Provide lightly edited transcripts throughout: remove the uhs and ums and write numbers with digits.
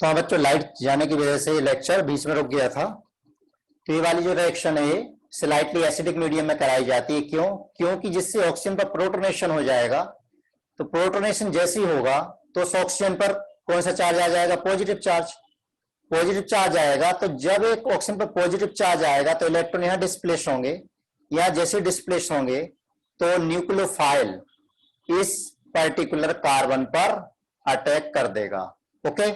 तो हाँ बच्चों, लाइट जाने की वजह से लेक्चर बीच में रुक गया था। तो ये वाली जो रिएक्शन है ये स्लाइटली एसिडिक मीडियम में कराई जाती है। क्यों? क्योंकि जिससे ऑक्सीजन पर प्रोटोनेशन हो जाएगा, तो प्रोटोनेशन जैसे ही होगा तो उस ऑक्सीजन पर कौन सा चार्ज आ जाएगा? Positive charge. पॉजिटिव चार्ज आएगा तो जब एक ऑक्सीजन पर पॉजिटिव चार्ज आएगा तो इलेक्ट्रॉन यहां डिस्प्लेस होंगे, या जैसे डिस्प्लेस होंगे तो न्यूक्लियोफाइल इस पर्टिकुलर कार्बन पर अटैक कर देगा। ओके,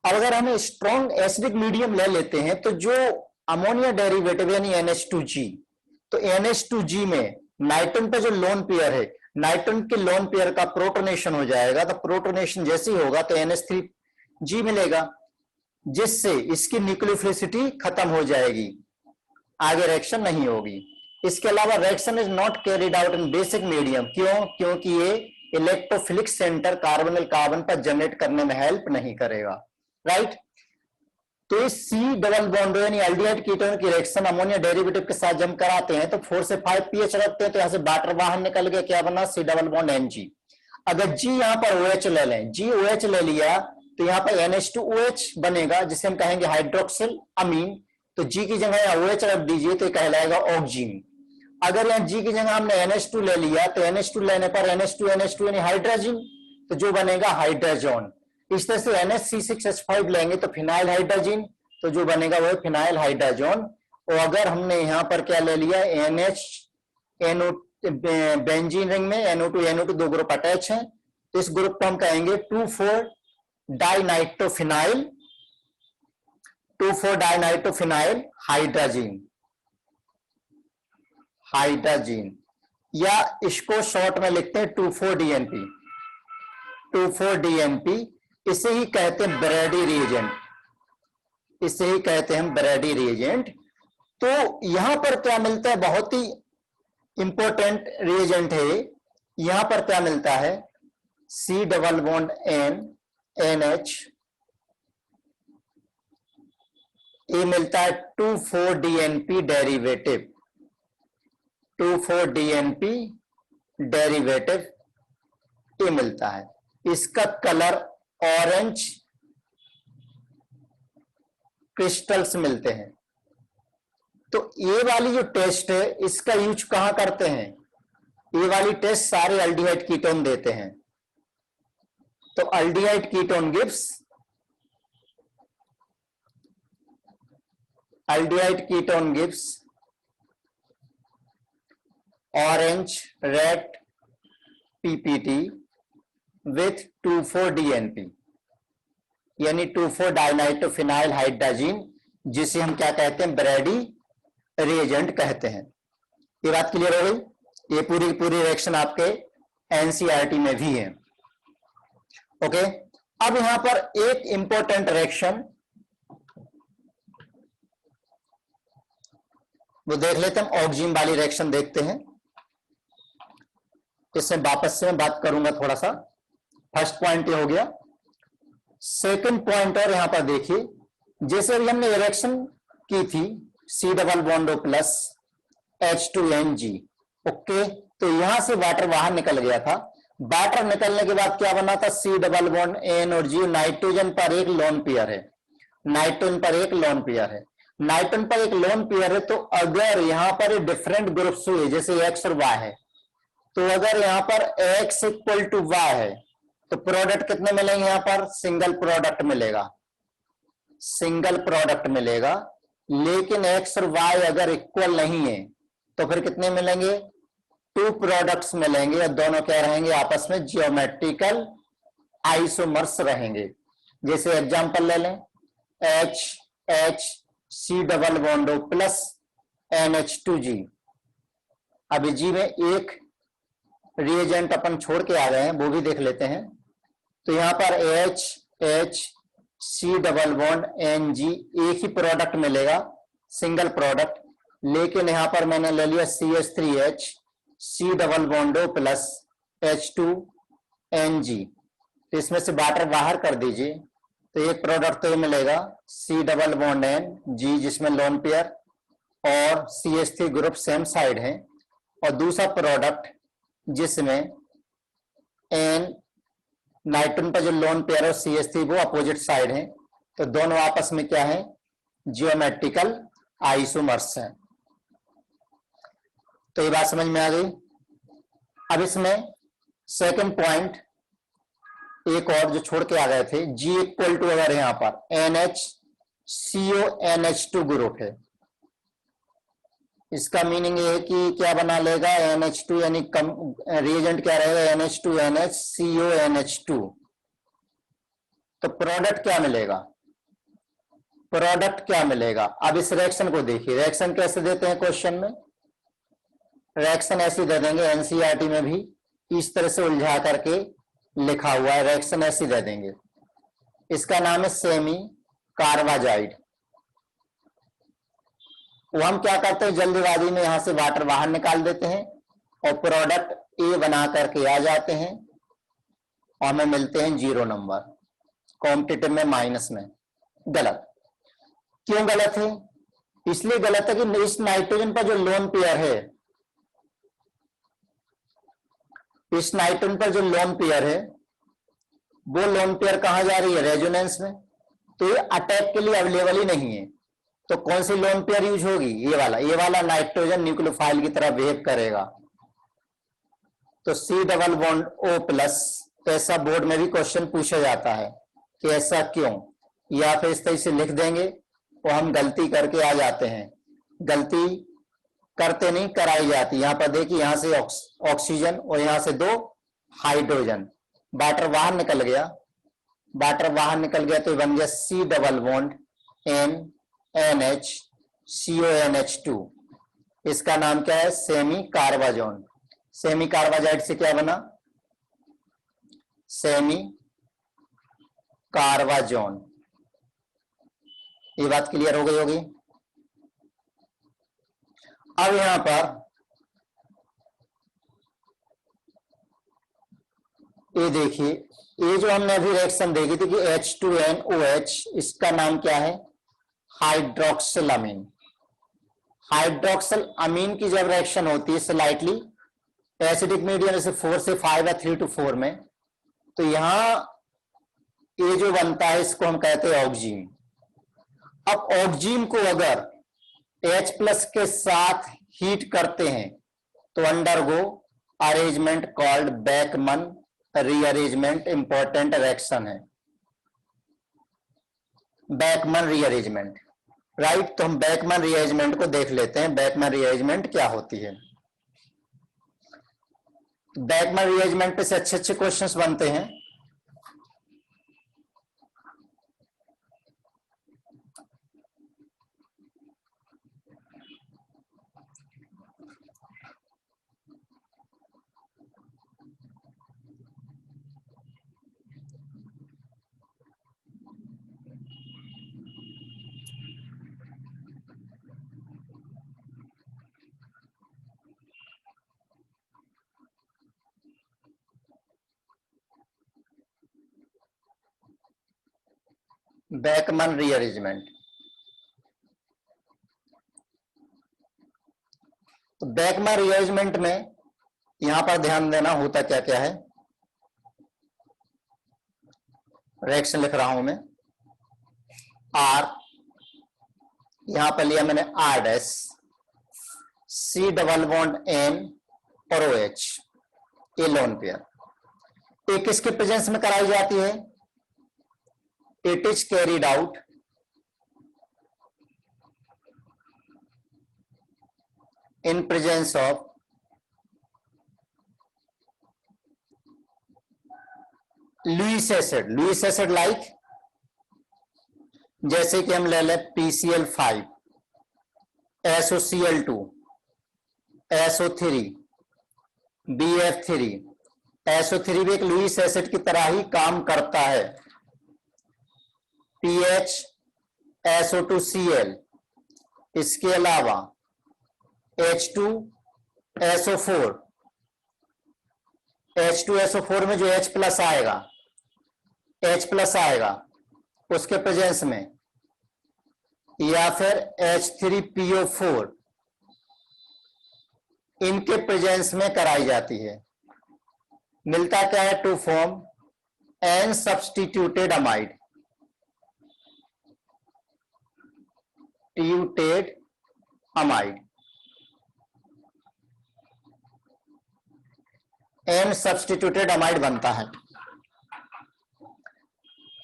अब अगर हम स्ट्रॉन्ग एसिडिक मीडियम ले लेते हैं तो जो अमोनिया डेरिवेटिव यानी NH2G, तो NH2G में नाइट्रोजन पे जो लोन पेयर है, नाइट्रोजन के लोन पेयर का प्रोटोनेशन हो जाएगा। तो प्रोटोनेशन जैसे ही होगा तो NH3G मिलेगा, जिससे इसकी न्यूक्लियोफिलिसिटी खत्म हो जाएगी, आगे रिएक्शन नहीं होगी। इसके अलावा reaction is not carried out in basic medium. क्यों? क्योंकि ये इलेक्ट्रोफिलिक सेंटर कार्बोनिल कार्बन पर जनरेट करने में हेल्प नहीं करेगा। राइट? तो इस C डबल बॉन्ड यानी एल्डिहाइड कीटोन की रिएक्शन अमोनिया डेरिवेटिव के साथ जब कराते हैं तो 4 से 5 pH रखते हैं, तो यहां से वाटर बाहर निकल गया, क्या बना? C double bond NG। अगर G यहां पर OH ले लें, G OH ले लिया तो यहां पर NH2OH बनेगा, जिसे हम कहेंगे हाइड्रोक्सिल अमीन। तो G की जगह OH रख दीजिए तो कहलाएगा ऑक्सीजन। अगर यहाँ G की जगह हमने NH2 ले लिया तो NH2 लेने पर NH2 यानी हाइड्रोजन, तो जो बनेगा हाइड्रोजन। इस तरह से NH3CH5 लेंगे तो फिनाइल हाइड्रोजन, तो जो बनेगा वो फिनाइल हाइड्रोजन। और अगर हमने यहां पर क्या ले लिया? NH बेंजीन रिंग में NO2 दो ग्रुप अटैच हैं, तो इस ग्रुप को हम कहेंगे 2,4 डाइनाइट्रोफिनाइल, 2,4 डाइनाइट्रोफिनाइल हाइड्रोजन, हाइड्रोजन, या इसको शॉर्ट में लिखते हैं 2,4-DNP, 2,4-DNP। इसे ही कहते हैं ब्रैडी रिएजेंट, इसे ही कहते हैं ब्रैडी रिएजेंट। तो यहां पर क्या मिलता है? बहुत ही इंपॉर्टेंट रिएजेंट है। यहां पर क्या मिलता है? C double bond N NH, ये मिलता है 2,4-DNP डेरिवेटिव, 2,4-DNP डेरिवेटिव ये मिलता है। इसका कलर ऑरेंज क्रिस्टल्स मिलते हैं। तो ये वाली जो टेस्ट है इसका यूज कहां करते हैं? ये वाली टेस्ट सारे एल्डिहाइड कीटोन देते हैं। तो aldehyde ketone gives, aldehyde ketone gives orange red PPT with 2,4-DNP यानी 2,4 डाइनाइट्रोफिनाइल हाइड्रोजन, जिसे हम क्या कहते हैं? ब्रैडी रिएजेंट कहते हैं। ये बात क्लियर हो गई? ये पूरी पूरी रिएक्शन आपके NCERT में भी है। ओके, अब यहां पर एक इंपॉर्टेंट रिएक्शन वो देख लेते हैं, ऑक्सीजन वाली रिएक्शन देखते हैं। इससे वापस से मैं बात करूंगा थोड़ा सा। फर्स्ट पॉइंट ये हो गया। सेकंड पॉइंट और यहां पर देखिए, जैसे अभी हमने रिएक्शन की थी C double bond O plus H2NG। Okay, तो यहां से वाटर बाहर निकल गया था। वाटर निकलने के बाद क्या बना था? C डबल बॉन्ड N और G। नाइट्रोजन पर एक लोन पेयर है, नाइट्रोजन पर एक लोन पेयर है, नाइट्रोजन पर एक लोन पेयर है। तो अगर यहां पर डिफरेंट ग्रुप्स हुए, जैसे X और Y है, तो अगर यहां पर X इक्वल टू Y है तो प्रोडक्ट कितने मिलेंगे? यहां पर सिंगल प्रोडक्ट मिलेगा, सिंगल प्रोडक्ट मिलेगा। लेकिन X और Y अगर इक्वल नहीं है तो फिर कितने मिलेंगे? 2 प्रोडक्ट्स मिलेंगे, और दोनों क्या रहेंगे? आपस में जियोमेट्रिकल आइसोमर्स रहेंगे। जैसे एग्जांपल ले लें, H C double bond O plus NH2G। अभी G में एक रिएजेंट अपन छोड़ के आ गए हैं, वो भी देख लेते हैं। तो यहां पर H C double bond NG एक ही प्रोडक्ट मिलेगा, सिंगल प्रोडक्ट। लेकिन यहां पर मैंने ले लिया CH3H C double bond O plus H2NG। तो इसमें से वाटर बाहर कर दीजिए, तो एक प्रोडक्ट तो ये मिलेगा C डबल बॉन्ड NG, जिसमें लोन पेयर और CH3 ग्रुप सेम साइड है, और दूसरा प्रोडक्ट जिसमें N नाइट्रोजन पर जो लोन पेयर और CH3 वो अपोजिट साइड है, तो दोनों आपस में क्या है, जियोमेट्रिकल आइसोमर्स हैं। तो ये बात समझ में आ गई। अब इसमें सेकंड पॉइंट एक और जो छोड़ के आ गए थे, G इक्वल टू अगर यहां पर NHCONH2 ग्रुप है, इसका मीनिंग ये है कि क्या बना लेगा, NH2 यानी कम रिएजेंट क्या रहेगा, NH2NHCONH2। तो प्रोडक्ट क्या मिलेगा, प्रोडक्ट क्या मिलेगा। अब इस रिएक्शन को देखिए, रिएक्शन कैसे देते हैं क्वेश्चन में, रिएक्शन ऐसी दे देंगे, एनसीईआरटी में भी इस तरह से उलझा करके लिखा हुआ है, रिएक्शन ऐसी दे देंगे। इसका नाम है सेमी कार्बाजाइड। वो हम क्या करते हैं, जल्दबाजी में यहां से वाटर बाहर निकाल देते हैं और प्रोडक्ट ए बना करके आ जाते हैं और हमें मिलते हैं 0 नंबर, कॉम्पिटिटिव में माइनस में। गलत। क्यों गलत है, इसलिए गलत है कि इस नाइट्रोजन पर जो लोन पेयर है, इस नाइट्रोजन पर जो लोन पेयर है, वो लोन पेयर कहां जा रही है, रेजोनेंस में। तो ये अटैक के लिए अवेलेबल ही नहीं है। तो कौन सी लोन पेयर यूज होगी, ये वाला नाइट्रोजन न्यूक्लियोफाइल की तरह बिहेव करेगा। तो C डबल बॉन्ड O+, ऐसा बोर्ड में भी क्वेश्चन पूछा जाता है कि ऐसा क्यों, या फिर इस तरह से लिख देंगे और हम गलती करके आ जाते हैं। गलती करते नहीं, कराई जाती। यहां पर देखिए, यहां से ऑक्सीजन और यहां से 2 हाइड्रोजन, वाटर बाहर निकल गया, वाटर बाहर निकल गया तो बन गया C डबल बॉन्ड NHCONH2। इसका नाम क्या है, सेमी कार्बाजोन। सेमी कार्बाजाइड से क्या बना, सेमी कार्बाजोन। ये बात क्लियर हो गई होगी। अब यहां पर ये देखिए, ये जो हमने अभी रिएक्शन देखी थी कि H2NOH, इसका नाम क्या है, हाइड्रोक्सिल अमीन। हाइड्रोक्सिल अमीन की जब रिएक्शन होती है स्लाइटली एसिडिक मीडियम, जैसे 4 से 5 या 3 to 4 में, तो यहां ये जो बनता है इसको हम कहते हैं ऑक्सीजन। अब ऑक्सीजन को अगर H+ के साथ हीट करते हैं तो undergo arrangement called Beckmann rearrangement, important reaction है बैकमन रीअरेंजमेंट, राइट। तो हम बैकमन रीअरेंजमेंट को देख लेते हैं, बैकमन रीअरेंजमेंट क्या होती है। बैकमन रीअरेंजमेंट पे से अच्छे अच्छे क्वेश्चंस बनते हैं। बैकमन रीअरेंजमेंट, तो बैकमन रीअरेंजमेंट में यहां पर ध्यान देना होता क्या क्या है। रिएक्शन लिख रहा हूं मैं, R, यहां पर लिया मैंने R', C double bond N और OH, ये लोन पेयर। एक किसके प्रेजेंस में कराई जाती है, it is carried out in presence of Lewis acid. Lewis acid like, जैसे कि हम ले लें PCl5, SOCl2, SO3, BF3। SO3 भी एक लुईस एसिड की तरह ही काम करता है। PH, SO2Cl, इसके अलावा H2SO4, H2SO4 में जो H+ आएगा, H+ आएगा उसके प्रेजेंस में, या फिर H3PO4, इनके प्रेजेंस में कराई जाती है। मिलता क्या है, to form N substituted amide. Substituted amide, N substituted amide बनता है।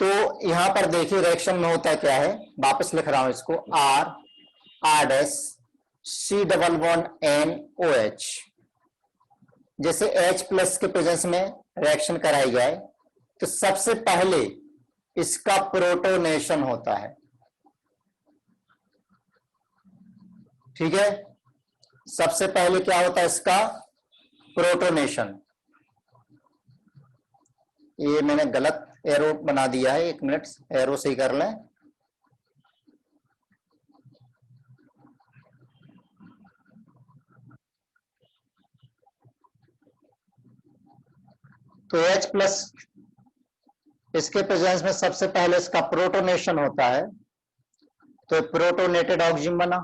तो यहां पर देखिए रिएक्शन में होता क्या है, वापस लिख रहा हूं इसको, R dash C double bond N O H. जैसे H प्लस के प्रेजेंस में रिएक्शन कराई जाए तो सबसे पहले इसका प्रोटोनेशन होता है, ठीक है। सबसे पहले क्या होता है इसका प्रोटोनेशन। ये मैंने गलत एरो बना दिया है, 1 मिनट एरो सही कर लें। तो H प्लस इसके प्रेजेंस में सबसे पहले इसका प्रोटोनेशन होता है, तो प्रोटोनेटेड ऑक्सीजन बना,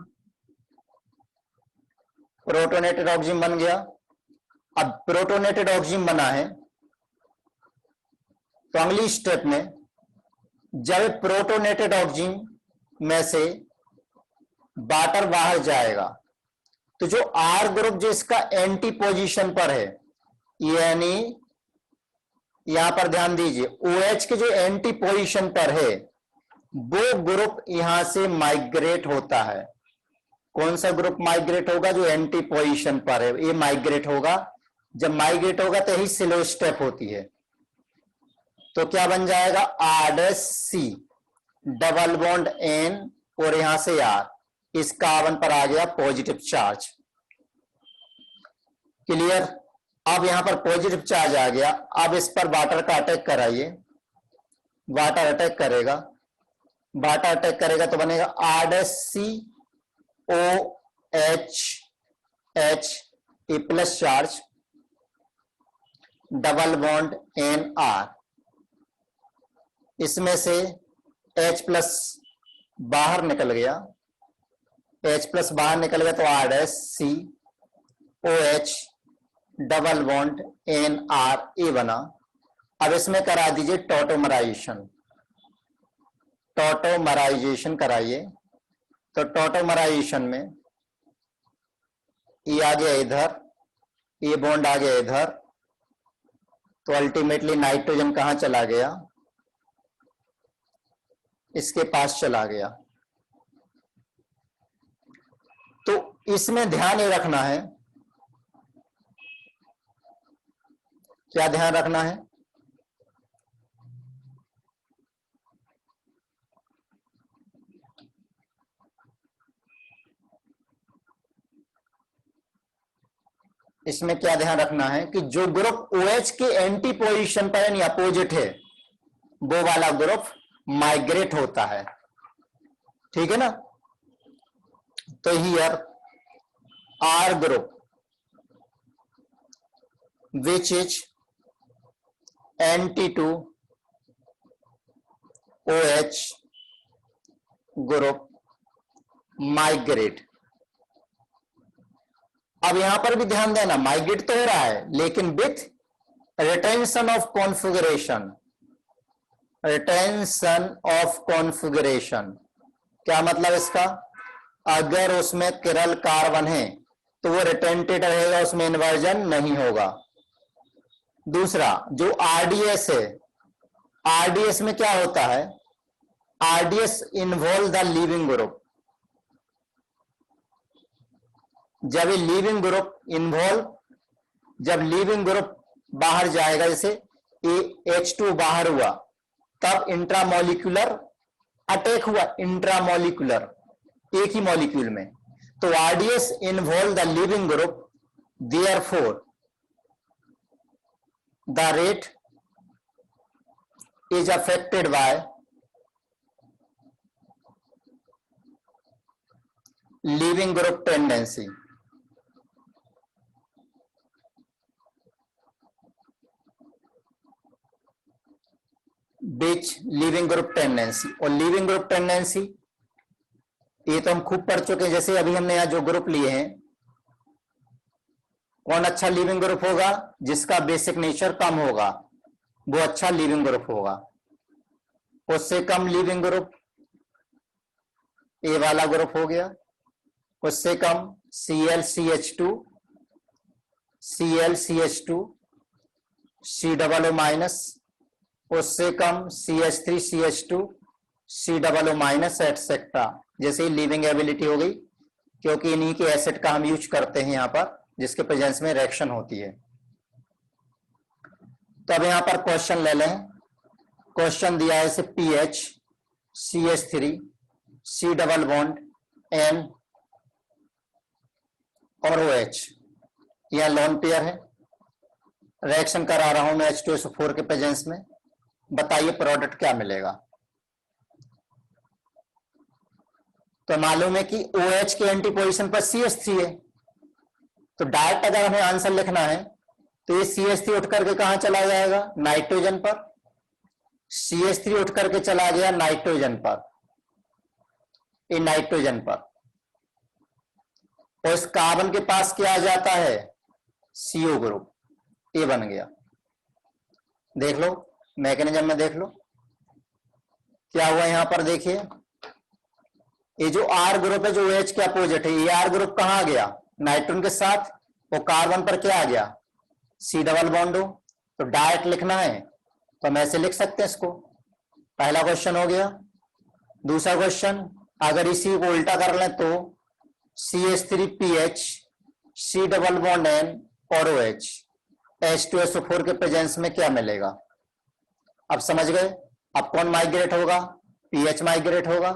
प्रोटोनेटेड ऑक्सीजन बन गया। अब प्रोटोनेटेड ऑक्सीजन बना है तो अगली स्टेप में जब प्रोटोनेटेड ऑक्सीजन में से वाटर बाहर जाएगा तो जो R ग्रुप जो इसका एंटी पोजीशन पर है, यानी यहां पर ध्यान दीजिए OH के जो एंटी पोजीशन पर है वो ग्रुप यहां से माइग्रेट होता है। कौन सा ग्रुप माइग्रेट होगा? जो एंटी पोजीशन पर है ये माइग्रेट होगा। जब माइग्रेट होगा तो यही स्लो स्टेप होती है। तो क्या बन जाएगा? R⁻C डबल बॉन्ड N और यहां से R, इस कार्बन पर आ गया पॉजिटिव चार्ज। क्लियर? अब यहां पर पॉजिटिव चार्ज आ गया। अब इस पर वाटर का अटैक कराइए, वाटर अटैक करेगा, वाटर अटैक करेगा तो बनेगा R⁻COH a plus charge double bond NR। इसमें से H प्लस बाहर निकल गया, H प्लस बाहर निकल गया तो R⁻COH डबल बॉन्ड NR ए बना। अब इसमें करा दीजिए टॉटोमराइजेशन, टॉटोमराइजेशन कराइए। तो टॉटोमराइजेशन में ये आ गया इधर, ये बॉन्ड आ गया इधर, तो अल्टीमेटली नाइट्रोजन कहां चला गया? इसके पास चला गया। तो इसमें ध्यान ये रखना है, क्या ध्यान रखना है? इसमें क्या ध्यान रखना है कि जो ग्रुप OH के एंटी पोजीशन पर यानी अपोजिट है वो वाला ग्रुप माइग्रेट होता है, ठीक है ना। तो here R group which is anti to OH group migrate. अब यहां पर भी ध्यान देना, माइग्रेट तो हो रहा है लेकिन with retention of configuration, retention of configuration. क्या मतलब इसका? अगर उसमें किरल कार्बन है तो वो रिटेंटेड रहेगा, उसमें इन्वर्जन नहीं होगा। दूसरा जो RDS है, RDS में क्या होता है? RDS involve the leaving group. जब ये लीविंग ग्रुप इन्वॉल्व, जब लीविंग ग्रुप बाहर जाएगा, जैसे H2 बाहर हुआ तब इंट्रामोलिकुलर अटैक हुआ, इंट्रामोलिकुलर एक ही मॉलिक्यूल में। तो RDS involve the leaving group, therefore the rate is affected by leaving group tendency. Beach leaving group tendency और लिविंग ग्रुप टेंडेंसी ये तो हम खूब पढ़ चुके हैं। जैसे अभी हमने यहां जो ग्रुप लिए हैं, कौन अच्छा लिविंग ग्रुप होगा? जिसका बेसिक नेचर कम होगा वो अच्छा लिविंग ग्रुप होगा। उससे कम लिविंग ग्रुप ए वाला ग्रुप हो गया, उससे कम ClCH2, ClCH2, C double O minus, उससे कम CH3CH2, C double O minus etcetera. जैसे ही लिविंग एबिलिटी हो गई, क्योंकि इन्हीं के एसिड का हम यूज करते हैं यहाँ पर, जिसके प्रेजेंस में रिएक्शन होती है। तो अब यहाँ पर क्वेश्चन ले लें। क्वेश्चन दिया है इसे pH CH3 C double bond N और OH, यह लोन पेयर है। रिएक्शन करा रहा हूं मैं H2SO4 के प्रेजेंस में। बताइए प्रोडक्ट क्या मिलेगा। तो मालूम है कि OH के एंटी पोजीशन पर CH3 है, तो डायरेक्ट अगर हमें आंसर लिखना है तो ये CH3 उठ करके कहां चला जाएगा, नाइट्रोजन पर। CH3 उठ करके चला गया नाइट्रोजन पर, ये नाइट्रोजन पर, और इस कार्बन के पास क्या आ जाता है, CO ग्रुप, ये बन गया। देख लो मैकेनिज्म में, देख लो क्या हुआ यहां पर। देखिए ये जो R ग्रुप है, जो OH के अपोजिट है, ये R ग्रुप कहां गया, नाइट्रोजन के साथ, वो कार्बन पर क्या आ गया, C डबल बॉन्ड हो। तो डायरेक्ट लिखना है तो हम ऐसे लिख सकते हैं इसको। पहला क्वेश्चन हो गया। दूसरा क्वेश्चन, अगर इसी को उल्टा कर लें तो CH3PH C double bond N और OH, H2SO4 के प्रेजेंस में क्या मिलेगा। अब समझ गए। अब कौन माइग्रेट होगा, पीएच माइग्रेट होगा।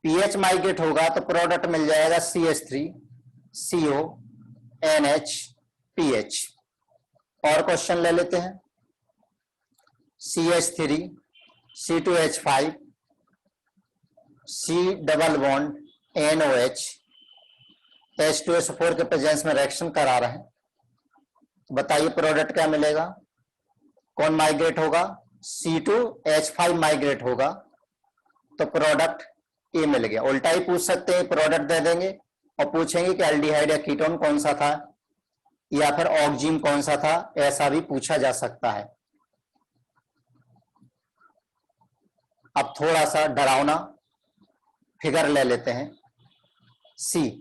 पीएच माइग्रेट होगा तो प्रोडक्ट मिल जाएगा CH3CO NH PH। और क्वेश्चन ले लेते हैं, CH3 C2H5 C double bond NOH, H2SO4 के प्रेजेंस में रिएक्शन करा रहे हैं। बताइए प्रोडक्ट क्या मिलेगा, कौन माइग्रेट होगा, C2H5 माइग्रेट होगा, तो प्रोडक्ट ए मिल गया। उल्टा ही पूछ सकते हैं, प्रोडक्ट दे देंगे और पूछेंगे कि एल्डिहाइड या कीटोन कौन सा था, या फिर ऑक्सीजन कौन सा था, ऐसा भी पूछा जा सकता है। अब थोड़ा सा डरावना फिगर ले लेते हैं। C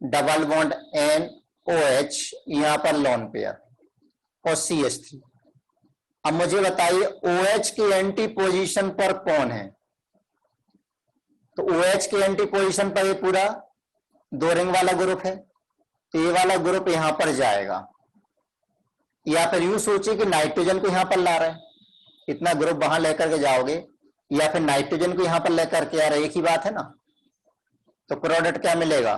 डबल बॉन्ड NOH, यहां पर लोन पेयर, और CH3। अब मुझे बताइए OH की एंटी पोजीशन पर कौन है। तो OH की एंटी पोजीशन पर ये पूरा 2 रिंग वाला ग्रुप है, तो ये वाला ग्रुप यहां पर जाएगा। या फिर यूं सोचिए कि नाइट्रोजन को यहां पर ला रहे हैं, इतना ग्रुप वहां लेकर के जाओगे, या फिर नाइट्रोजन को यहां पर लेकर के आ रहे, एक ही बात है ना। तो प्रोडक्ट क्या मिलेगा,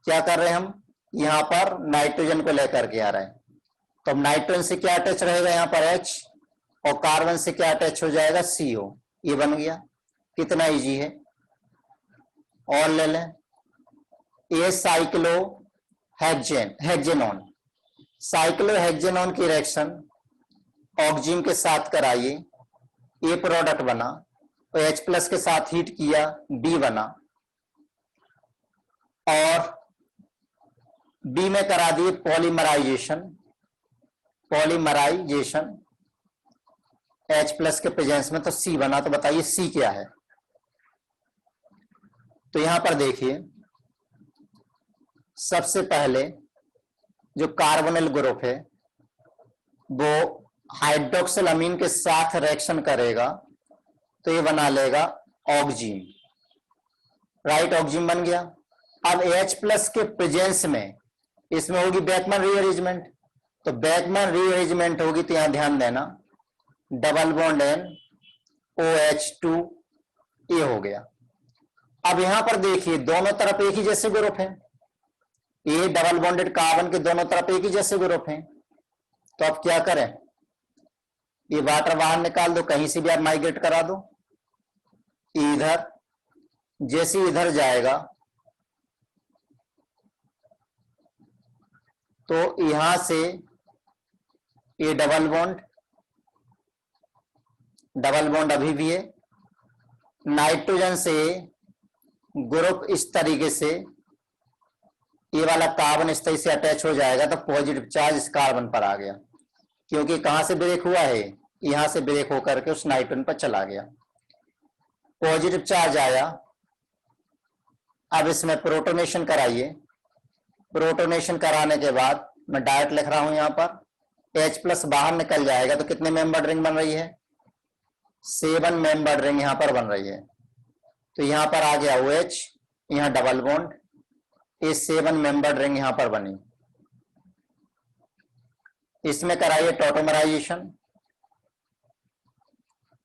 क्या कर रहे हैं हम, यहां पर नाइट्रोजन को लेकर के आ रहे हैं, तो नाइट्रोजन से क्या अटैच रहेगा यहाँ पर H, और कार्बन से क्या अटैच हो जाएगा CO। ये बन गया। कितना इजी है। और ले लें, ये साइक्लोहेक्सेनॉन, साइक्लोहेक्सेनॉन की रिएक्शन ऑक्सीजन के साथ कराइए, ये प्रोडक्ट बना, तो H+ के साथ हीट किया, B बना, और B में करा दिए पॉलीमराइजेशन, H+ के प्रेजेंस में, तो C बना। तो बताइए C क्या है। तो यहां पर देखिए, सबसे पहले जो कार्बोनिल ग्रुप है वो हाइड्रोक्सिल अमीन के साथ रिएक्शन करेगा, तो ये बना लेगा ऑक्सीजन, राइट, ऑक्सीजन बन गया। अब H+ के प्रेजेंस में इसमें होगी बैकमैन रीअरेंजमेंट, तो बैकमैन रीअरेंजमेंट होगी, तो यहां ध्यान देना, डबल बॉन्ड N OH2 ये हो गया। अब यहां पर देखिए दोनों तरफ एक ही जैसे ग्रुप हैं, ये डबल बॉन्डेड कार्बन के दोनों तरफ एक ही जैसे ग्रुप हैं, तो अब क्या करें, ये वाटर बाहर निकाल दो, कहीं से भी आप माइग्रेट करा दो इधर। जैसे इधर जाएगा तो यहां से ये डबल बॉन्ड अभी भी है, नाइट्रोजन से ग्रुप इस तरीके से, ये वाला कार्बन इस तरीके से अटैच हो जाएगा, तो पॉजिटिव चार्ज इस कार्बन पर आ गया, क्योंकि कहां से ब्रेक हुआ है, यहां से ब्रेक होकर के उस नाइट्रोजन पर चला गया। पॉजिटिव चार्ज आया, अब इसमें प्रोटोनेशन कराइए। प्रोटोनेशन कराने के बाद मैं डायरेक्ट लिख रहा हूं यहां पर H+ बाहर निकल जाएगा तो कितने मेंबर रिंग बन रही है? 7 मेंबर रिंग यहां पर बन रही है। तो यहां पर आ गया OH, यहां डबल बॉन्ड, ये 7 मेंबर रिंग यहां पर बनी। इसमें कराइए टॉटोमराइजेशन।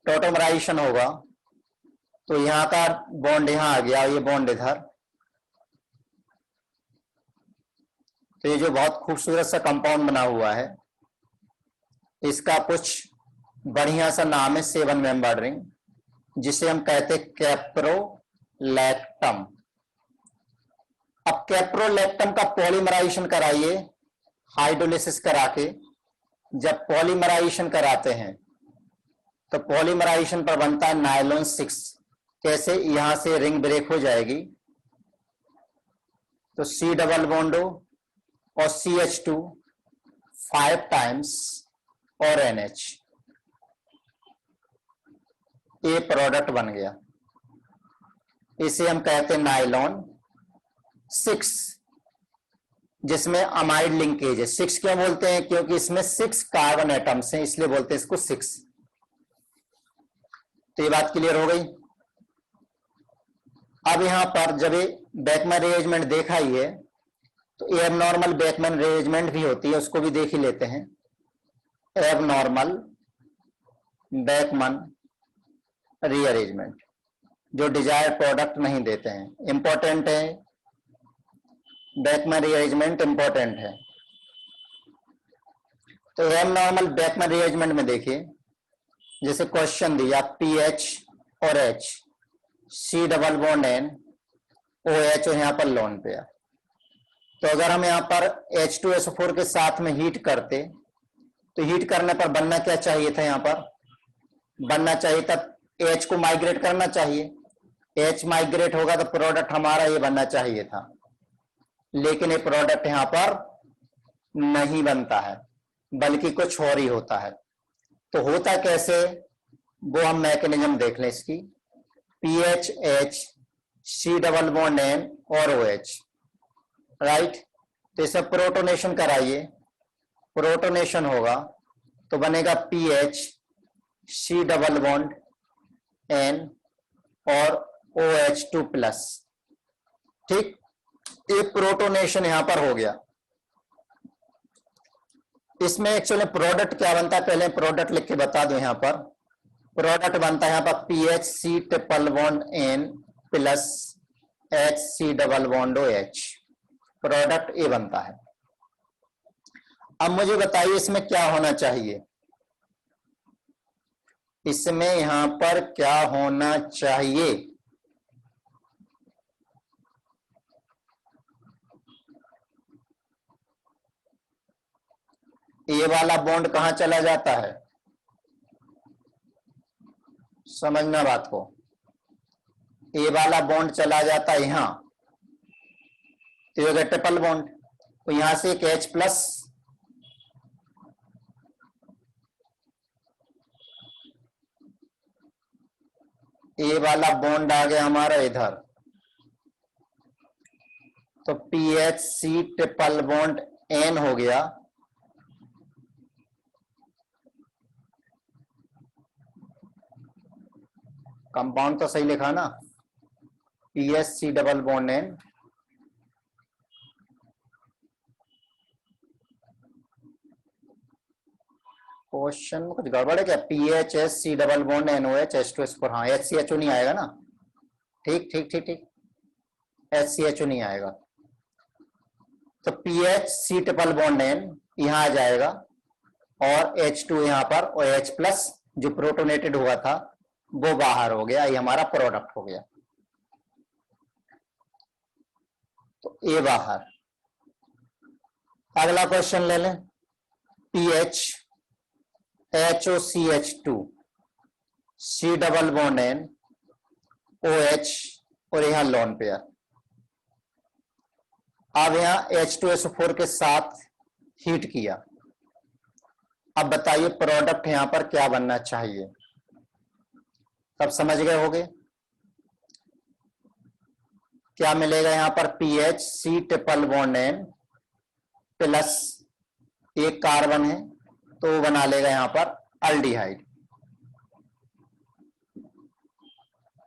टॉटोमराइजेशन होगा तो यहां का बॉन्ड यहां आ गया, ये बॉन्ड इधर। तो ये जो बहुत खूबसूरत सा कंपाउंड बना हुआ है, इसका कुछ बढ़िया सा नाम है 7 मेंबर रिंग, जिसे हम कहते हैं कैप्रोलैक्टम। अब कैप्रोलैक्टम का पॉलीमराइजेशन कराइए हाइड्रोलिसिस करा के। जब पॉलीमराइजेशन कराते हैं तो पॉलीमराइजेशन पर बनता है नायलॉन 6। कैसे? यहां से रिंग ब्रेक हो जाएगी तो C डबल बॉन्ड और CH2 5 टाइम्स और NH, ये प्रोडक्ट बन गया। इसे हम कहते हैं नायलॉन 6, जिसमें अमाइड लिंकेज है। 6 क्यों बोलते हैं? क्योंकि इसमें 6 कार्बन एटम्स हैं, इसलिए बोलते हैं इसको 6। तो ये बात क्लियर हो गई। अब यहां पर जब ये बेकमैन रीअरेंजमेंट देखा ही है तो एबनॉर्मल बेकमैन रीअरेंजमेंट भी होती है, उसको भी देख ही लेते हैं। एबनॉर्मल बेकमैन रीअरेंजमेंट जो डिजायर्ड प्रोडक्ट नहीं देते हैं, इंपॉर्टेंट है। बेकमैन रीअरेंजमेंट इंपॉर्टेंट है। तो एबनॉर्मल बेकमैन रीअरेंजमेंट में देखिए, जैसे क्वेश्चन दिया PH और H, C double bond N, OH और यहां पर लोन पेयर। तो अगर हम यहां पर H2SO4 के साथ में हीट करते तो हीट करने पर बनना क्या चाहिए था? यहां पर बनना चाहिए था H को माइग्रेट करना चाहिए। H माइग्रेट होगा तो प्रोडक्ट हमारा ये बनना चाहिए था, लेकिन ये प्रोडक्ट यहां पर नहीं बनता है, बल्कि कुछ और ही होता है। तो होता कैसे, वो हम मैकेनिज्म देख लें इसकी। PH H C double bond N और OH, राइट। तो इसे प्रोटोनेशन कराइए। प्रोटोनेशन होगा तो बनेगा PH C double bond N और OH2+। ठीक, ये प्रोटोनेशन यहां पर हो गया। इसमें एक्चुअली प्रोडक्ट क्या बनता है, पहले प्रोडक्ट लिख के बता दो। यहां पर प्रोडक्ट बनता है यहां पर PHC triple bond N plus HC double bond OH, product ये बनता है। अब मुझे बताइए इसमें क्या होना चाहिए? इसमें यहां पर क्या होना चाहिए? ये वाला बॉन्ड कहां चला जाता है? समझना बात को। ये वाला बॉन्ड चला जाता है यहां, तो ये हो गया ट्रिपल बॉन्ड। तो यहां से एक H+, ये वाला बॉन्ड आ गया हमारा इधर, तो PHC ट्रिपल बॉन्ड N हो गया। कंपाउंड तो सही लिखा ना, PHC double bond N। Question में कुछ गड़बड़ है क्या? PHSC double bond NOH H2SO4, हाँ HCHO नहीं आएगा ना। ठीक ठीक ठीक ठीक, HCHO नहीं आएगा। तो PHC ट्रिपल बॉन्ड N यहां आ जाएगा और H2 यहां पर, और H+ जो प्रोटोनेटेड हुआ था वो बाहर हो गया। ये हमारा प्रोडक्ट हो गया। तो ये बाहर। अगला क्वेश्चन ले लें, PH HOCH2 C double bond N OH और यहां लोन पेयर। अब यहां H2SO4 के साथ हीट किया। अब बताइए प्रोडक्ट यहां पर क्या बनना चाहिए? तब समझ गए होगे। क्या मिलेगा यहाँ पर, PH C triple bond N plus एक कार्बन है तो वो बना लेगा यहाँ पर अल्डिहाइड।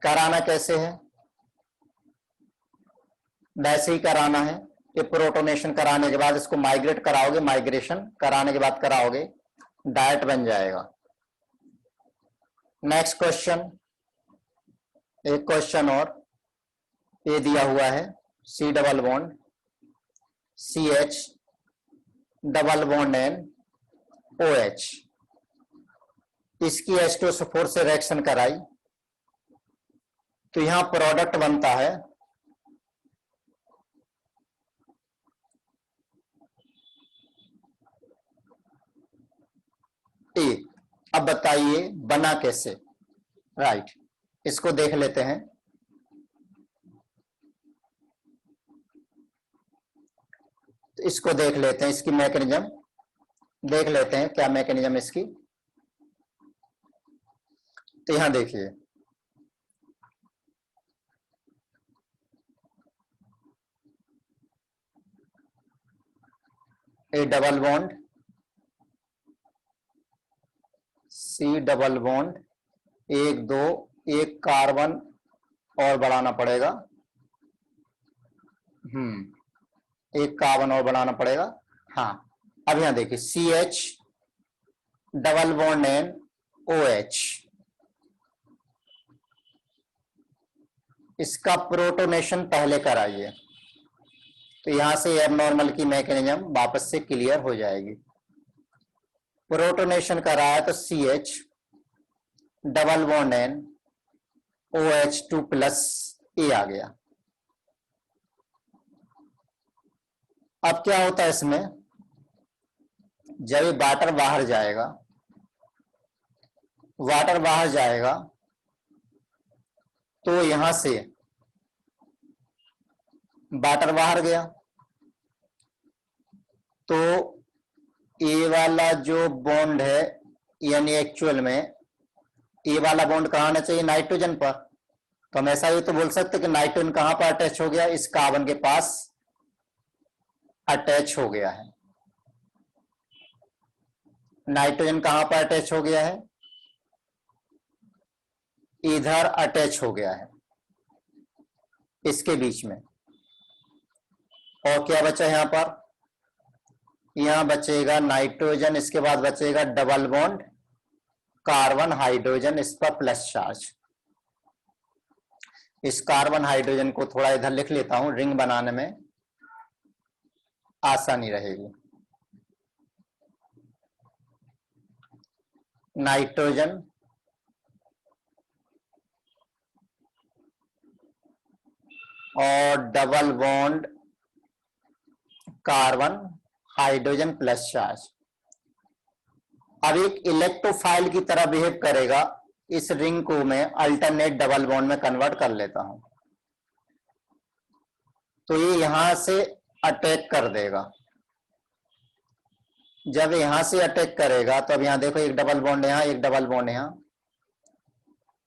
कराना कैसे है, वैसे ही कराना है कि प्रोटोनेशन कराने के बाद इसको माइग्रेट कराओगे, माइग्रेशन कराने के बाद कराओगे, डायरेक्ट बन जाएगा। नेक्स्ट क्वेश्चन, एक क्वेश्चन और ये दिया हुआ है, C double bond C H double bond N O H, इसकी H2SO4 से रिएक्शन कराई तो यहां प्रोडक्ट बनता है ए। अब बताइए बना कैसे, राइट, इसको देख लेते हैं। तो इसको देख लेते हैं, इसकी मैकेनिज्म देख लेते हैं, क्या मैकेनिज्म इसकी। तो यहां देखिए, A double bond C double bond, एक दो, एक कार्बन और बढ़ाना पड़ेगा, एक कार्बन और बढ़ाना पड़ेगा। हाँ, अब यहां देखिए C H double bond N O H, इसका प्रोटोनेशन पहले कराइए तो यहां से एबनॉर्मल की मैकेनिज्म वापस से क्लियर हो जाएगी। प्रोटोनेशन कराया तो C H double bond N O H two plus a आ गया। अब क्या होता है इसमें, जब वाटर बाहर जाएगा, वाटर बाहर जाएगा तो यहां से वाटर बाहर गया तो ए वाला जो बॉन्ड है, यानी एक्चुअल में ए वाला बॉन्ड कहां आना चाहिए, नाइट्रोजन पर। तो हम ऐसा ही तो बोल सकते कि नाइट्रोजन कहां पर अटैच हो गया, इस कार्बन के पास अटैच हो गया है। नाइट्रोजन कहां पर अटैच हो गया है, इधर अटैच हो गया है, इसके बीच में। और क्या बचा यहां पर, यहां बचेगा नाइट्रोजन, इसके बाद बचेगा डबल बॉन्ड कार्बन हाइड्रोजन, इस पर प्लस चार्ज। इस कार्बन हाइड्रोजन को थोड़ा इधर लिख लेता हूं, रिंग बनाने में आसानी रहेगी। नाइट्रोजन और double bond carbon hydrogen plus charge. अब एक इलेक्ट्रोफाइल की तरह बिहेव करेगा, इस रिंग को मैं अल्टरनेट डबल बॉन्ड में कन्वर्ट कर लेता हूं तो ये यहां से अटैक कर देगा। जब यहां से अटैक करेगा तो अब यहां देखो, एक डबल बॉन्ड यहां, एक डबल बॉन्ड यहां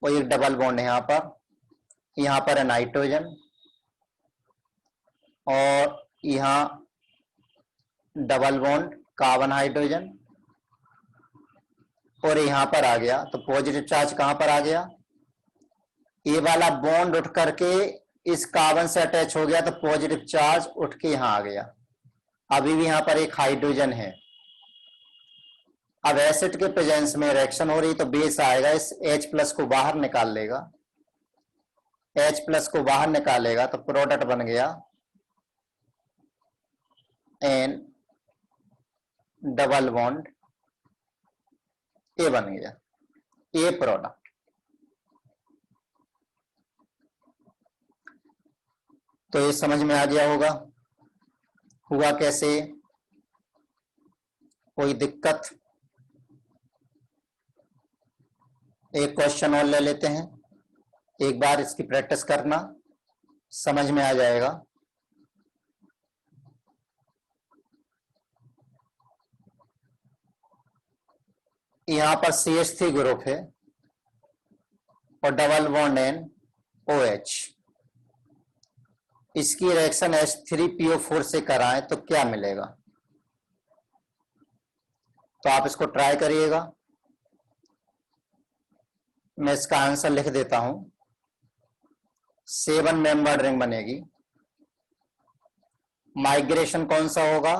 और एक डबल बॉन्ड यहां पर है नाइट्रोजन और यहां डबल बॉन्ड कार्बन हाइड्रोजन और यहां पर आ गया तो पॉजिटिव चार्ज कहां पर आ गया, ये वाला बॉन्ड उठ करके इस कार्बन से अटैच हो गया तो पॉजिटिव चार्ज उठ के यहां आ गया। अभी भी यहां पर एक हाइड्रोजन है। अब एसिड के प्रेजेंस में रिएक्शन हो रही तो बेस आएगा, इस H प्लस को बाहर निकाल लेगा, H प्लस को बाहर निकालेगा तो प्रोडक्ट बन गया N डबल बॉन्ड ए बन गया, ए प्रोडक्ट। तो ये समझ में आ गया होगा हुआ कैसे, कोई दिक्कत। एक क्वेश्चन और ले लेते हैं, एक बार इसकी प्रैक्टिस करना, समझ में आ जाएगा। यहां पर CH3 ग्रुप है और डबल बॉन्ड एन OH, इसकी रिएक्शन H3PO4 से कराएं तो क्या मिलेगा? तो आप इसको ट्राई करिएगा। मैं इसका आंसर लिख देता हूं। 7 मेंबर्ड रिंग बनेगी। माइग्रेशन कौन सा होगा?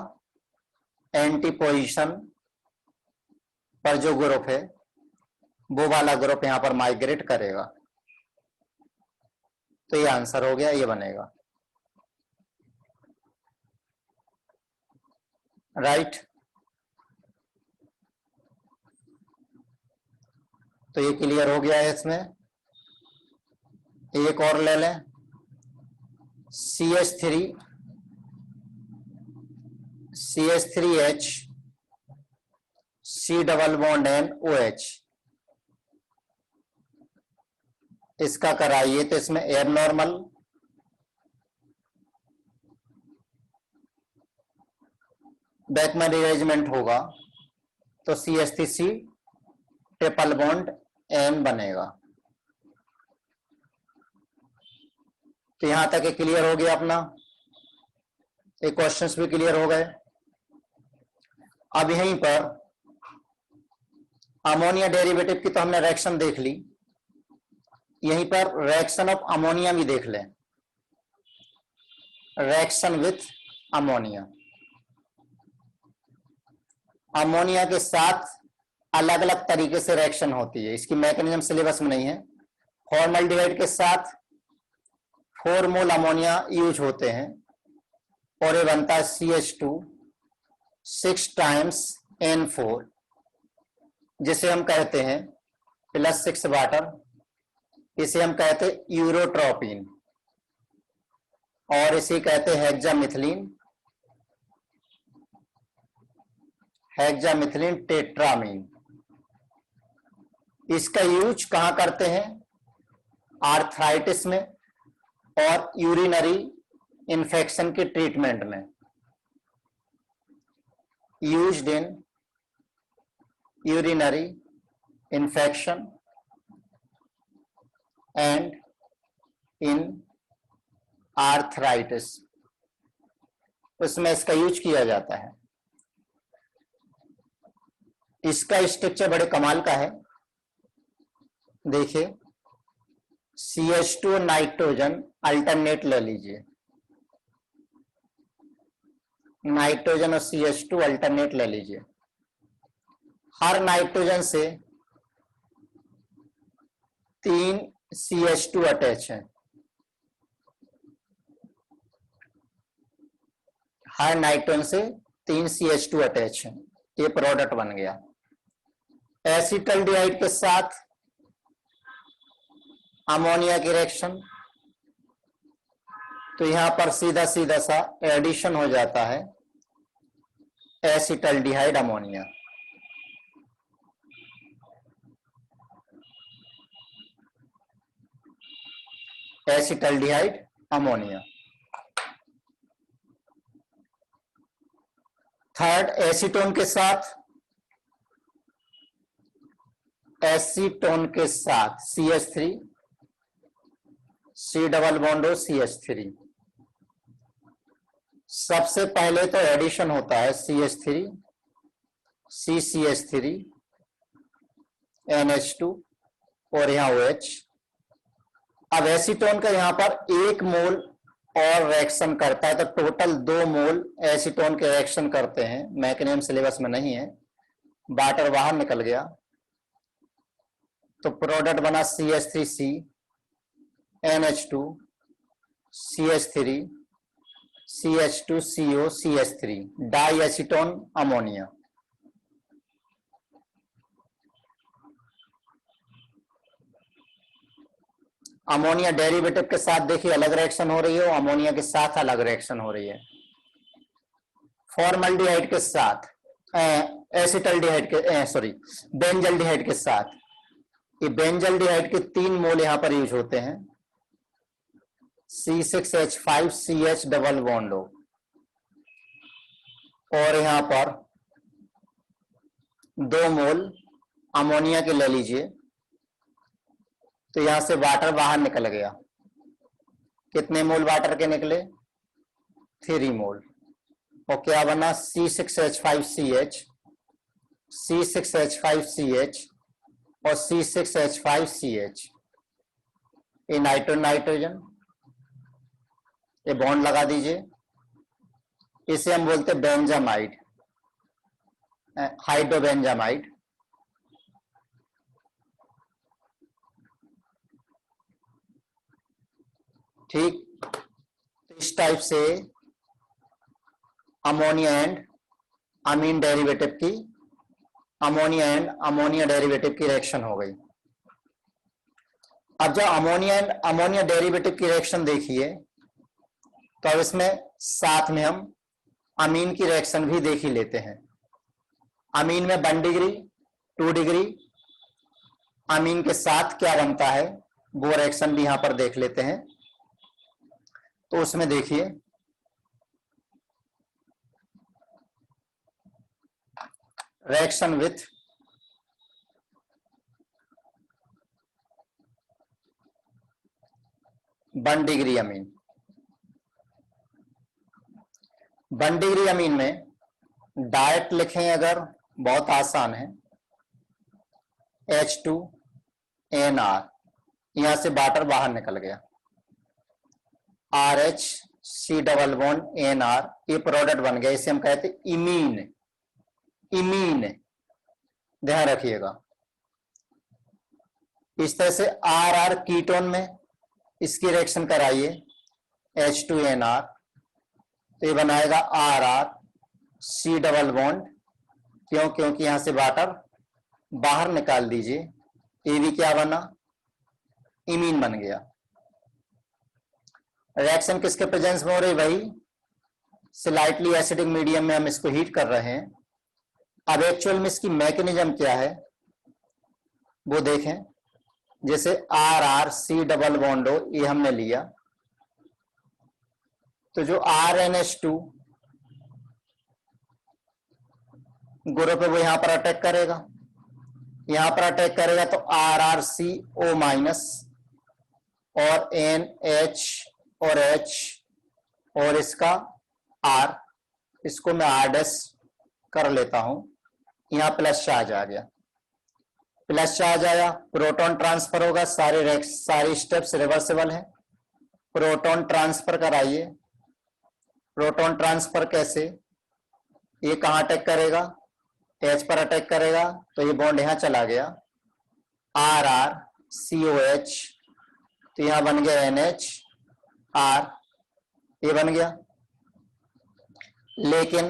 एंटी पोजीशन पर जो ग्रुप है वो वाला ग्रुप यहां पर माइग्रेट करेगा। तो ये आंसर हो गया, ये बनेगा राइट। तो ये क्लियर हो गया है। इसमें एक और ले लें, CH3H C double bond NOH। इसका कराइए तो इसमें एयर नॉर्मल, बैकमैन अरेंजमेंट होगा तो CH3C ट्रिपल बॉन्ड N बनेगा। तो यहां तक ये क्लियर हो गया अपना, ये क्वेश्चंस भी क्लियर हो गए। अब यहीं पर अमोनिया डेरिवेटिव की तो हमने रिएक्शन देख ली, यहीं पर रिएक्शन ऑफ अमोनिया भी देख लें। रिएक्शन विथ अमोनिया, अमोनिया के साथ अलग अलग तरीके से रिएक्शन होती है, इसकी मैकेनिज्म सिलेबस में नहीं है। फॉर्मल्डिहाइड के साथ 4 मोल अमोनिया यूज होते हैं और ये बनता है CH2 6 टाइम्स N4, जिसे हम कहते हैं +6 वाटर, इसे हम कहते हैं यूरोट्रोपिन और इसे कहते हैं हेक्सामिथिलीन टेट्रामीन। इसका यूज कहां करते हैं? आर्थराइटिस में और यूरिनरी इन्फेक्शन के ट्रीटमेंट में। Used in urinary infection and in arthritis, उसमें इसका यूज किया जाता है। इसका स्ट्रक्चर बड़े कमाल का है, देखिए CH2 नाइट्रोजन अल्टरनेट ले लीजिए, नाइट्रोजन और CH2 अल्टरनेट ले लीजिए। हर नाइट्रोजन से 3 CH2 अटैच है, हर नाइट्रोजन से 3 CH2 अटैच है, ये प्रोडक्ट बन गया। एसिटल्डिहाइड के साथ अमोनिया की रिएक्शन, तो यहां पर सीधा सीधा सा एडिशन हो जाता है acetaldehyde ammonia. Acetaldehyde ammonia. Third, acetone के साथ CH3 C double bond CH3। सबसे पहले तो एडिशन होता है CH3 CCH3 NH2 और यहां OH। अब एसीटोन का यहां पर 1 मोल और रिएक्शन करता है, तो टोटल 2 मोल एसीटोन के रिएक्शन करते हैं, मैकेनिज्म सिलेबस में नहीं है, वाटर बाहर निकल गया, तो प्रोडक्ट बना CH3C NH2 CH3 CH2CO CH3 di acetone ammonia. Ammonia derivative के साथ देखिए अलग रिएक्शन हो रही है, अमोनिया के साथ अलग रिएक्शन हो रही है। फॉर्मल्डिहाइड के साथ एसिटल्डिहाइड के सॉरी बेंजल्डिहाइड के साथ, ये बेंजल्डिहाइड के 3 मोल यहां पर यूज होते हैं, C6H5CH डबल बॉन्ड हो, और यहां पर 2 मोल अमोनिया के ले लीजिए, तो यहां से वाटर बाहर निकल गया, कितने मोल वाटर के निकले? 3 मोल। और क्या बना? C6H5CH, C6H5CH और C6H5CH। ये नाइट्रोजन, ये बॉन्ड लगा दीजिए। इसे हम बोलते हैं बेंजामाइड, हाइड्रोबेंजामाइड। ठीक, इस टाइप से अमोनिया एंड अमीन डेरिवेटिव की, अमोनिया एंड अमोनिया डेरिवेटिव की रिएक्शन हो गई। अब जब अमोनिया एंड अमोनिया डेरिवेटिव की रिएक्शन देखिए तो अब इसमें साथ में हम अमीन की रिएक्शन भी देख ही लेते हैं। अमीन में 1 डिग्री 2 डिग्री अमीन के साथ क्या बनता है वो रिएक्शन भी यहां पर देख लेते हैं। तो उसमें देखिए reaction with one degree amine. 1 degree amine में डायरेक्ट लिखें अगर बहुत आसान है, H2NR, यहां से वाटर बाहर निकल गया, RH C double bond NR, ये प्रोडक्ट बन गया। इसे हम कहते हैं इमीन। इमीन ध्यान रखिएगा। इस तरह से RR कीटोन में इसकी रिएक्शन कराइए H2NR, तो ये बनाएगा RR C डबल बॉन्ड, क्यों? क्योंकि यहां से वाटर बाहर निकाल दीजिए, ये भी क्या बना? इमीन बन गया। रिएक्शन किसके प्रेजेंस में हो रही भाई? स्लाइटली एसिडिक मीडियम में हम इसको हीट कर रहे हैं। अब एक्चुअल में इसकी मैकेनिज्म क्या है वो देखें। जैसे RR C डबल बॉन्ड हो, ये हमने लिया, तो जो RNH2 ग्रुप है वो यहां पर अटैक करेगा। यहां पर अटैक करेगा तो RrCO माइनस और NH और H और इसका R, इसको मैं R' कर लेता हूं। यहां प्लस चार्ज आ गया, प्लस चार्ज आया, प्रोटॉन ट्रांसफर होगा। सारी स्टेप्स रिवर्सिबल है। प्रोटॉन ट्रांसफर कराइए। प्रोटॉन ट्रांसफर कैसे? ये कहां अटैक करेगा? H पर अटैक करेगा, तो ये बॉन्ड यहां चला गया, RrCOH, तो यहां बन गया NHR, ये बन गया। लेकिन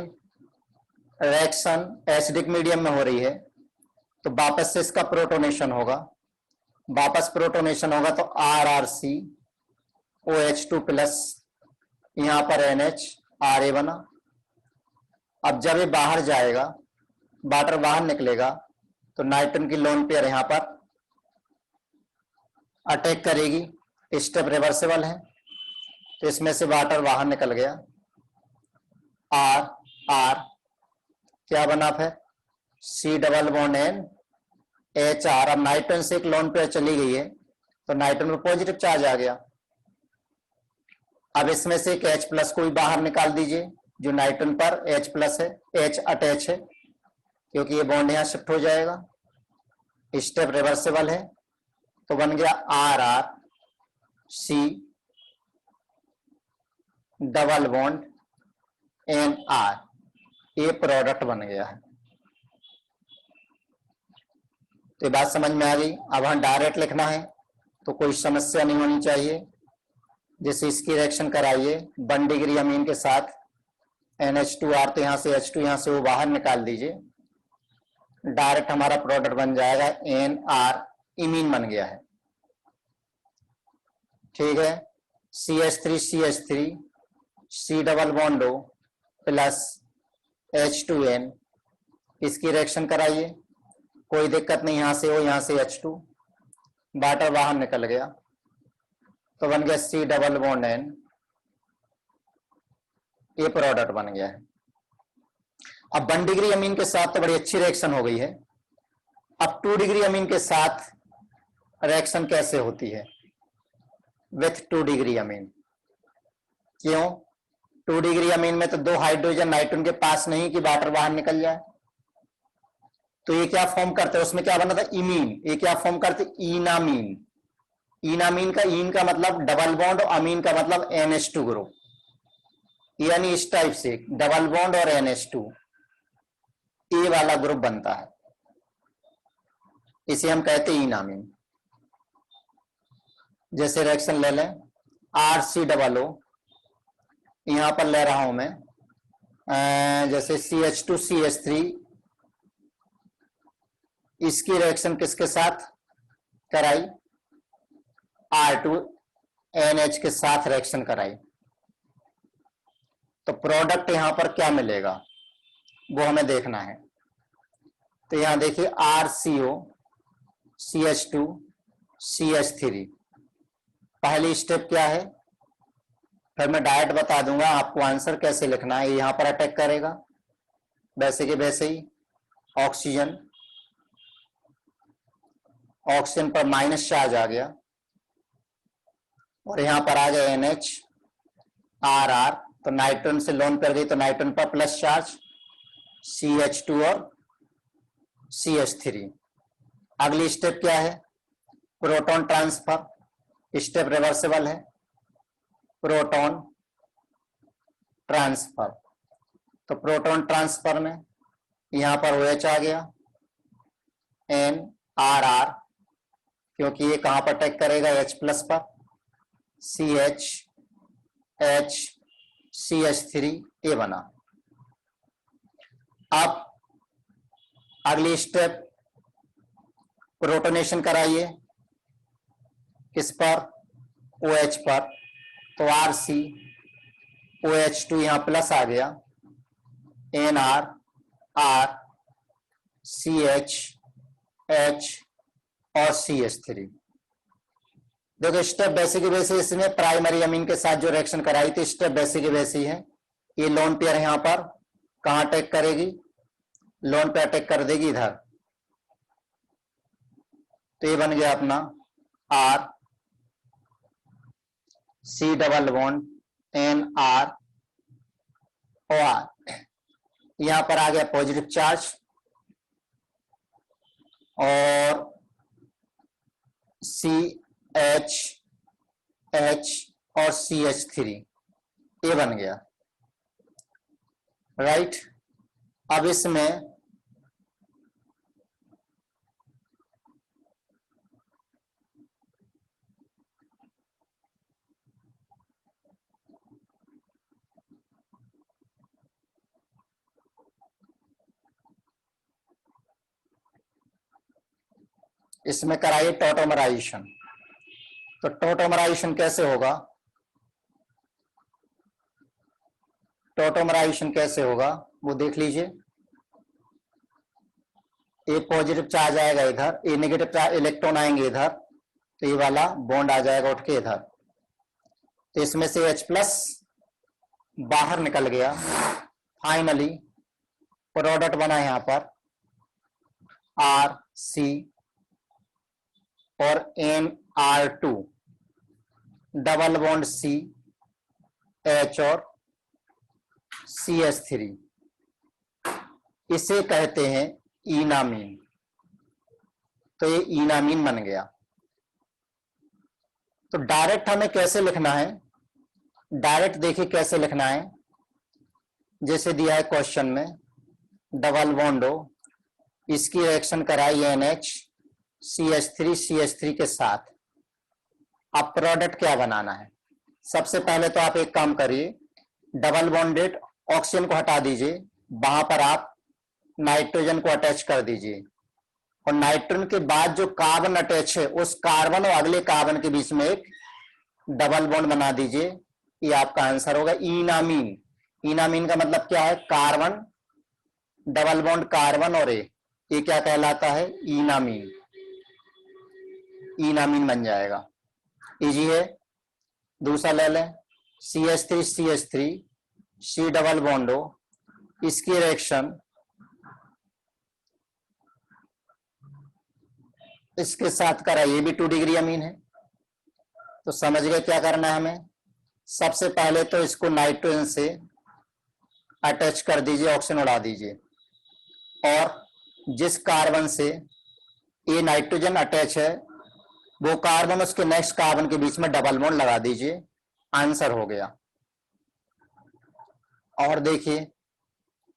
रिएक्शन एसिडिक मीडियम में हो रही है, तो वापस से इसका प्रोटोनेशन होगा। वापस प्रोटोनेशन होगा तो RrCOH2 प्लस, यहां पर NHRA बना। अब जब ये बाहर जाएगा, वाटर बाहर निकलेगा, तो नाइट्रोजन की लोन पेयर यहां पर अटैक करेगी। स्टेप रिवर्सिबल है, तो इसमें से वाटर बाहर निकल गया। R क्या बना फिर? C double bond NHR। अब नाइट्रोजन से एक लोन पेयर चली गई है, तो नाइट्रोजन में पॉजिटिव चार्ज आ गया। अब इसमें से एक H प्लस को भी बाहर निकाल दीजिए, जो नाइट्रोजन पर H प्लस है, H अटैच है, क्योंकि ये बॉन्ड यहां शिफ्ट हो जाएगा। स्टेप रिवर्सिबल है, तो बन गया RrC डबल बॉन्ड NR, ये प्रोडक्ट बन गया है। तो ये बात समझ में आ गई। अब हम डायरेक्ट लिखना है तो कोई समस्या नहीं होनी चाहिए। जैसे इसकी रिएक्शन कराइए 1 डिग्री अमीन के साथ NH2R, तो यहां से H2 यहां से वो बाहर निकाल दीजिए, डायरेक्ट हमारा प्रोडक्ट बन जाएगा NR, इमीन बन गया है। ठीक है, CH3CH3 C double bond O plus H2N, इसकी रिएक्शन कराइए, कोई दिक्कत नहीं, यहां से O यहां से H2, वाटर बाहर निकल गया, तो बन गया C डबल बॉन्ड N, ये प्रोडक्ट बन गया है। अब 1 डिग्री अमीन के साथ तो बड़ी अच्छी रिएक्शन हो गई है। अब 2 डिग्री अमीन के साथ रिएक्शन कैसे होती है विथ 2 डिग्री अमीन? क्यों? 2 डिग्री अमीन में तो 2 हाइड्रोजन नाइट्रोजन के पास नहीं कि वाटर बाहर निकल जाए। तो ये क्या फॉर्म करते हैं, उसमें क्या बना था, इमीन। ये क्या फॉर्म करते, इनामीन। इनामीन का इन का मतलब डबल बॉन्ड और अमीन का मतलब NH2 ग्रुप, यानी इस टाइप से डबल बॉन्ड और NH2 ए वाला ग्रुप बनता है, इसे हम कहते हैं इनामीन। जैसे रिएक्शन ले लें RC00, यहां पर ले रहा हूं मैं जैसे CH2CH3, इसकी रिएक्शन किसके साथ कराई, R2NH के साथ रिएक्शन कराई, तो प्रोडक्ट यहां पर क्या मिलेगा वो हमें देखना है। तो यहां देखिए RCO CH2 CH3, पहली स्टेप क्या है, फिर मैं डायरेक्ट बता दूंगा आपको आंसर कैसे लिखना है। यहां पर अटैक करेगा वैसे के वैसे ही, ऑक्सीजन पर माइनस चार्ज आ गया, और यहां पर आ गया NH RR, तो नाइट्रोजन से लोन कर गई तो नाइट्रोजन पर प्लस चार्ज, CH2 और CH3। अगली स्टेप क्या है, प्रोटॉन ट्रांसफर, स्टेप रिवर्सिबल है, प्रोटॉन ट्रांसफर। तो प्रोटॉन ट्रांसफर में यहां पर OH आ गया, NRR, क्योंकि ये कहां पर अटैक करेगा, H प्लस पर, CH H CH3 ये बना। अब अगली स्टेप प्रोटोनेशन कराइए, किस पर, OH पर, तो RC OH2 यहां प्लस आ गया, NR R CH H और CH3। देखो स्टेप वैसे के वैसे, इसमें प्राइमरी अमीन के साथ जो रिएक्शन कराई थी स्टेप वैसे के वैसे ही है। ये लोन पेयर यहां पर कहां अटैक करेगी, लोन पे अटैक कर देगी इधर, तो ये बन गया अपना R C double bond NR और यहां पर आ गया पॉजिटिव चार्ज, और CH H और CH3 ये बन गया, राइट। अब इसमें इसमें कराइए टॉटोमराइजेशन। तो टॉटोमराइजेशन कैसे होगा, टॉटोमराइजेशन कैसे होगा वो देख लीजिए। ए पॉजिटिव चार्ज आएगा इधर, ए नेगेटिव चार्ज इलेक्ट्रॉन आएंगे इधर, तो ये वाला बॉन्ड आ जाएगा उठ के इधर, तो इसमें से H प्लस बाहर निकल गया। फाइनली प्रोडक्ट बना यहां पर RC और NR2 डबल बॉन्ड CH और CH3, इसे कहते हैं इनामीन। तो ये इनामीन बन गया। तो डायरेक्ट हमें कैसे लिखना है, डायरेक्ट देखिए कैसे लिखना है, जैसे दिया है क्वेश्चन में, डबल बॉन्ड हो, इसकी रिएक्शन कराई NH CH3 के साथ। अब प्रोडक्ट क्या बनाना है, सबसे पहले तो आप एक काम करिए, डबल बॉन्डेड ऑक्सीजन को हटा दीजिए, वहां पर आप नाइट्रोजन को अटैच कर दीजिए, और नाइट्रोजन के बाद जो कार्बन अटैच है उस कार्बन और अगले कार्बन के बीच में एक डबल बॉन्ड बना दीजिए। ये आपका आंसर होगा इनामीन। इनामीन का मतलब क्या है, कार्बन डबल बॉन्ड कार्बन और ये क्या कहलाता है, इनामीन। इनामीन बन जाएगा, इजी है। दूसरा ले लें CH3 C डबल बॉन्ड हो, इसकी रिएक्शन इसके साथ करा, ये भी 2 डिग्री अमीन है। तो समझ गए क्या करना है हमें, सबसे पहले तो इसको नाइट्रोजन से अटैच कर दीजिए, ऑक्सीजन उड़ा दीजिए, और जिस कार्बन से ये नाइट्रोजन अटैच है वो कार्बन उसके नेक्स्ट कार्बन के बीच में डबल बॉन्ड लगा दीजिए। आंसर हो गया। और देखिए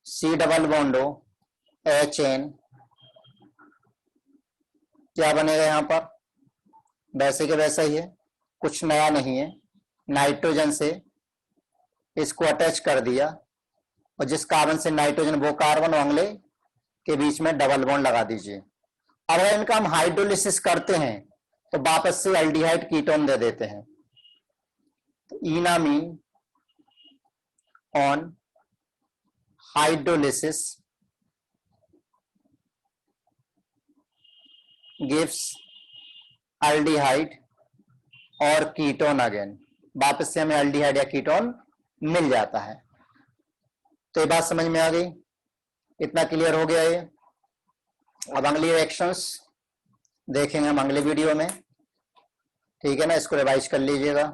C डबल बॉन्ड हो HN, क्या बनेगा यहाँ पर? वैसे के वैसा ही है, कुछ नया नहीं है। नाइट्रोजन से इसको अटैच कर दिया और जिस कार्बन से नाइट्रोजन वो कार्बन अगले के बीच में डबल बॉन्ड लगा दीजिए। अब अगर इनका हम हाइड्रोलिसिस करते हैं तो वापस से एल्डिहाइड कीटोन दे देते हैं। तो इनामीन ऑन हाइड्रोलिसिस गिव्स एल्डिहाइड और कीटोन अगेन, वापस से हमें एल्डिहाइड या कीटोन मिल जाता है। तो ये बात समझ में आ गई, इतना क्लियर हो गया ये। अब अगली रिएक्शंस देखेंगे हम अगले वीडियो में, ठीक है ना, इसको रिवाइज कर लीजिएगा।